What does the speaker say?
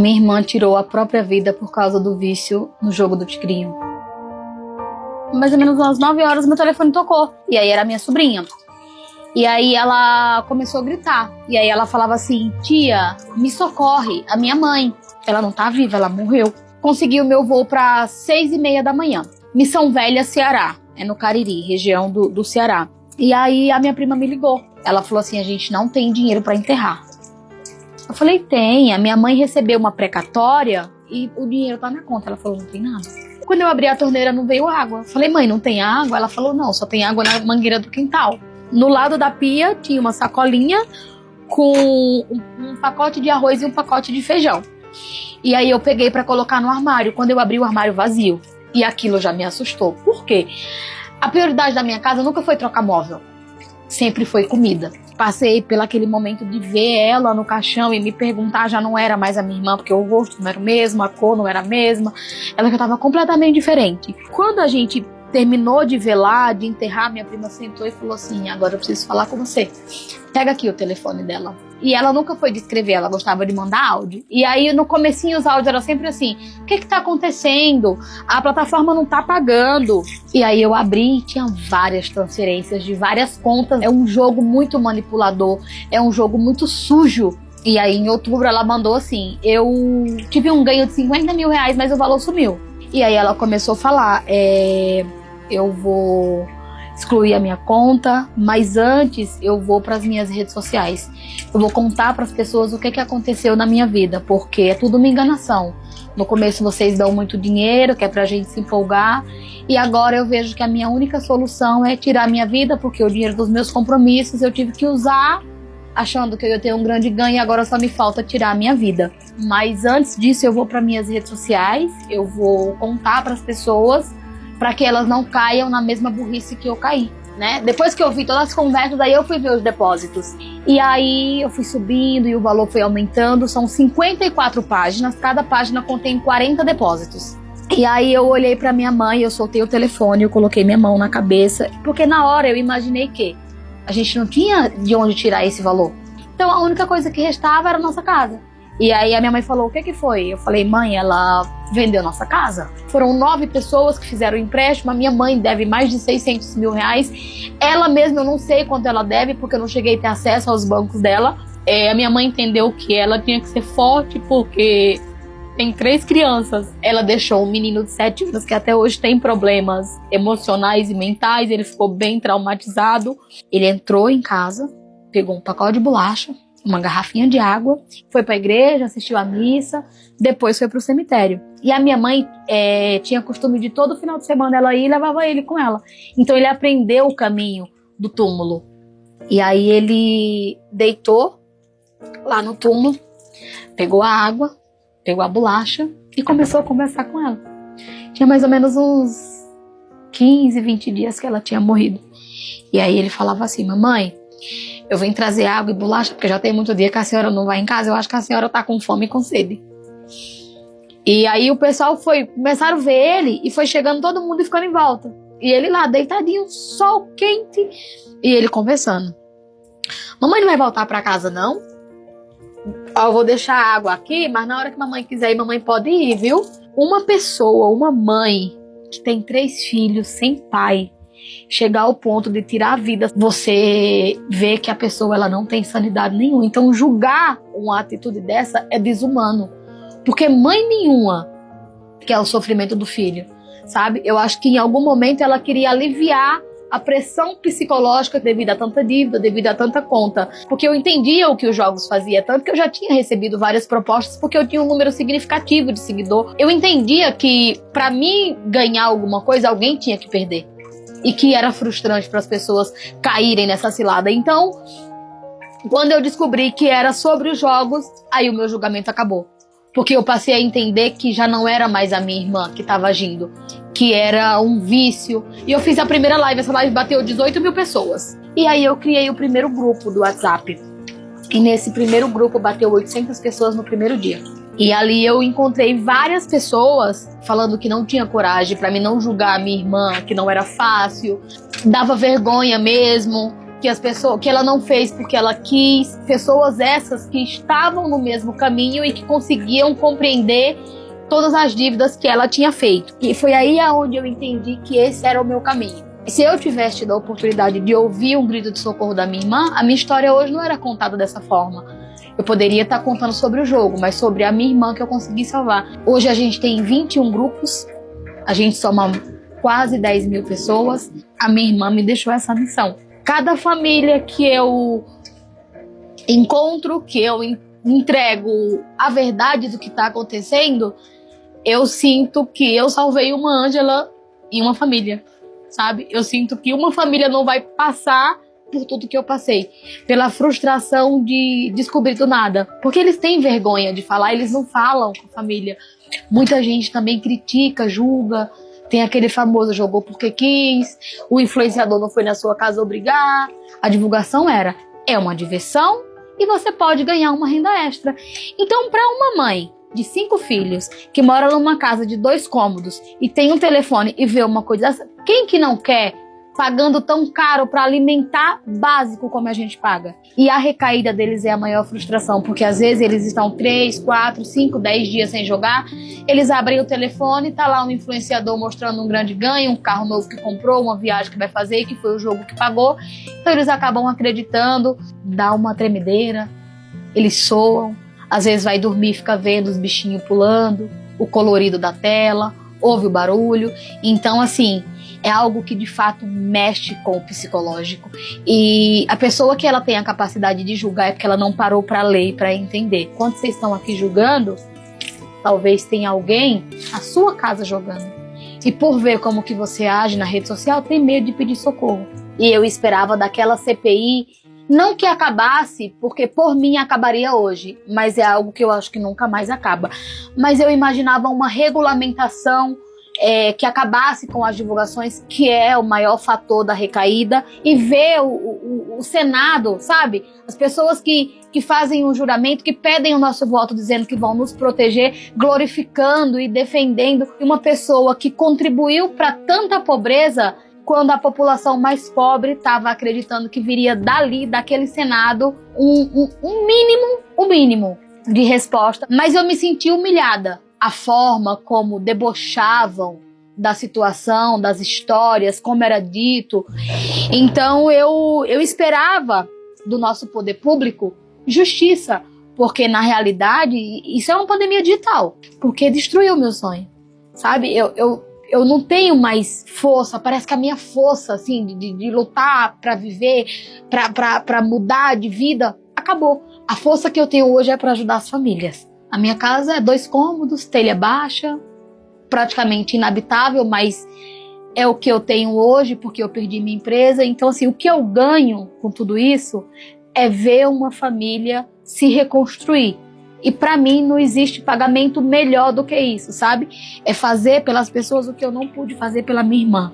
Minha irmã tirou a própria vida por causa do vício no jogo do tigrinho. Mais ou menos às 9 horas meu telefone tocou. E aí era minha sobrinha. E aí ela começou a gritar. E aí ela falava assim: tia, me socorre, a minha mãe. Ela não tá viva, ela morreu. Consegui o meu voo para 6h30 da manhã. Missão Velha, Ceará. É no Cariri, região do Ceará. E aí a minha prima me ligou. Ela falou assim: a gente não tem dinheiro para enterrar. Eu falei: tem, a minha mãe recebeu uma precatória e o dinheiro tá na conta. Ela falou: não tem nada. Quando eu abri a torneira não veio água. Eu falei: mãe, não tem água? Ela falou: não, só tem água na mangueira do quintal. No lado da pia tinha uma sacolinha com um pacote de arroz e um pacote de feijão. E aí eu peguei pra colocar no armário. Quando eu abri o armário, vazio. E aquilo já me assustou. Por quê? A prioridade da minha casa nunca foi trocar móvel. Sempre foi comida. Passei pelo aquele momento de ver ela no caixão e me perguntar, já não era mais a minha irmã, porque o rosto não era o mesmo, a cor não era a mesma. Ela já estava completamente diferente. Quando a gente terminou de velar, de enterrar, minha prima sentou e falou assim: agora eu preciso falar com você. Pega aqui o telefone dela. E ela nunca foi de escrever, ela gostava de mandar áudio. E aí no comecinho os áudios eram sempre assim: o que tá acontecendo? A plataforma não tá pagando. E aí eu abri e tinha várias transferências de várias contas. É um jogo muito manipulador, é um jogo muito sujo. E aí em outubro ela mandou assim: eu tive um ganho de 50 mil reais, mas o valor sumiu. E aí ela começou a falar: eu vou excluir a minha conta, mas antes eu vou para as minhas redes sociais. Eu vou contar para as pessoas o que aconteceu na minha vida, porque é tudo uma enganação. No começo vocês dão muito dinheiro, que é pra gente se empolgar, e agora eu vejo que a minha única solução é tirar a minha vida, porque o dinheiro dos meus compromissos eu tive que usar, achando que eu ia ter um grande ganho, e agora só me falta tirar a minha vida. Mas antes disso eu vou para minhas redes sociais, eu vou contar para as pessoas, para que elas não caiam na mesma burrice que eu caí, né? Depois que eu vi todas as conversas, aí eu fui ver os depósitos. E aí eu fui subindo e o valor foi aumentando. São 54 páginas, cada página contém 40 depósitos. E aí eu olhei para minha mãe, eu soltei o telefone, eu coloquei minha mão na cabeça, porque na hora eu imaginei que a gente não tinha de onde tirar esse valor. Então a única coisa que restava era a nossa casa. E aí a minha mãe falou: o que foi? Eu falei: mãe, ela vendeu nossa casa. Foram 9 pessoas que fizeram o empréstimo. A minha mãe deve mais de 600 mil reais. Ela mesma, eu não sei quanto ela deve, porque eu não cheguei a ter acesso aos bancos dela. A minha mãe entendeu que ela tinha que ser forte, porque tem 3 crianças. Ela deixou um menino de 7 anos que até hoje tem problemas emocionais e mentais. Ele ficou bem traumatizado. Ele entrou em casa, pegou um pacote de bolacha, uma garrafinha de água, foi pra igreja, assistiu a missa, depois foi pro cemitério. E a minha mãe tinha costume de todo final de semana ela ir e levava ele com ela. Então ele aprendeu o caminho do túmulo. E aí ele deitou lá no túmulo, pegou a água, pegou a bolacha e começou a conversar com ela. Tinha mais ou menos uns 15, 20 dias que ela tinha morrido. E aí ele falava assim: mamãe, eu vim trazer água e bolacha, porque já tem muito dia que a senhora não vai em casa, eu acho que a senhora tá com fome e com sede. E aí o pessoal começaram a ver ele, e foi chegando todo mundo e ficando em volta. E ele lá, deitadinho, sol quente, e ele conversando: mamãe não vai voltar pra casa, não? Eu vou deixar a água aqui, mas na hora que mamãe quiser ir, mamãe pode ir, viu? Uma pessoa, uma mãe, que tem 3 filhos sem pai, chegar ao ponto de tirar a vida, você vê que a pessoa ela não tem sanidade nenhuma. Então julgar uma atitude dessa é desumano, porque mãe nenhuma quer o sofrimento do filho, sabe? Eu acho que em algum momento ela queria aliviar a pressão psicológica devido a tanta dívida, devido a tanta conta, porque eu entendia o que os jogos faziam, tanto que eu já tinha recebido várias propostas, porque eu tinha um número significativo de seguidor. Eu entendia que para mim ganhar alguma coisa, alguém tinha que perder. E que era frustrante para as pessoas caírem nessa cilada. Então, quando eu descobri que era sobre os jogos, aí o meu julgamento acabou. Porque eu passei a entender que já não era mais a minha irmã que estava agindo, que era um vício. E eu fiz a primeira live, essa live bateu 18 mil pessoas. E aí eu criei o primeiro grupo do WhatsApp. E nesse primeiro grupo bateu 800 pessoas no primeiro dia. E ali eu encontrei várias pessoas falando que não tinha coragem, pra mim não julgar a minha irmã, que não era fácil, dava vergonha mesmo, que ela não fez porque ela quis, pessoas essas que estavam no mesmo caminho e que conseguiam compreender todas as dívidas que ela tinha feito. E foi aí aonde eu entendi que esse era o meu caminho. Se eu tivesse tido a oportunidade de ouvir um grito de socorro da minha irmã, a minha história hoje não era contada dessa forma. Eu poderia estar contando sobre o jogo, mas sobre a minha irmã que eu consegui salvar. Hoje a gente tem 21 grupos, a gente soma quase 10 mil pessoas. A minha irmã me deixou essa missão. Cada família que eu encontro, que eu entrego a verdade do que está acontecendo, eu sinto que eu salvei uma Ângela e uma família, sabe? Eu sinto que uma família não vai passar por tudo que eu passei, pela frustração de descobrir do nada, porque eles têm vergonha de falar, eles não falam com a família. Muita gente também critica, julga, tem aquele famoso jogou porque quis, o influenciador não foi na sua casa obrigar. A divulgação é uma diversão e você pode ganhar uma renda extra. Então, para uma mãe de 5 filhos que mora numa casa de 2 cômodos e tem um telefone e vê uma coisa dessa, quem que não quer pagando tão caro para alimentar básico como a gente paga? E a recaída deles é a maior frustração, porque às vezes eles estão 3, 4, 5, 10 dias sem jogar, eles abrem o telefone, tá lá um influenciador mostrando um grande ganho, um carro novo que comprou, uma viagem que vai fazer e que foi o jogo que pagou. Então eles acabam acreditando, dá uma tremedeira, eles soam, às vezes vai dormir e fica vendo os bichinhos pulando, o colorido da tela, ouve o barulho. Então assim, é algo que de fato mexe com o psicológico. E a pessoa que ela tem a capacidade de julgar é porque ela não parou para ler e para entender. Quando vocês estão aqui julgando, talvez tenha alguém na sua casa jogando. E por ver como que você age na rede social, tem medo de pedir socorro. E eu esperava daquela CPI, não que acabasse, porque por mim acabaria hoje, mas é algo que eu acho que nunca mais acaba. Mas eu imaginava uma regulamentação que acabasse com as divulgações, que é o maior fator da recaída, e ver o Senado, sabe? As pessoas que fazem um juramento, que pedem o nosso voto dizendo que vão nos proteger, glorificando e defendendo uma pessoa que contribuiu para tanta pobreza, quando a população mais pobre estava acreditando que viria dali, daquele Senado, um mínimo de resposta. Mas eu me senti humilhada. A forma como debochavam da situação, das histórias, como era dito. Então eu esperava do nosso poder público justiça, porque na realidade isso é uma pandemia digital, porque destruiu o meu sonho, sabe? Eu não tenho mais força, parece que a minha força assim, de lutar para viver, para mudar de vida, acabou. A força que eu tenho hoje é para ajudar as famílias. A minha casa é 2 cômodos, telha baixa, praticamente inabitável, mas é o que eu tenho hoje porque eu perdi minha empresa. Então, assim, o que eu ganho com tudo isso é ver uma família se reconstruir. E para mim não existe pagamento melhor do que isso, sabe? É fazer pelas pessoas o que eu não pude fazer pela minha irmã.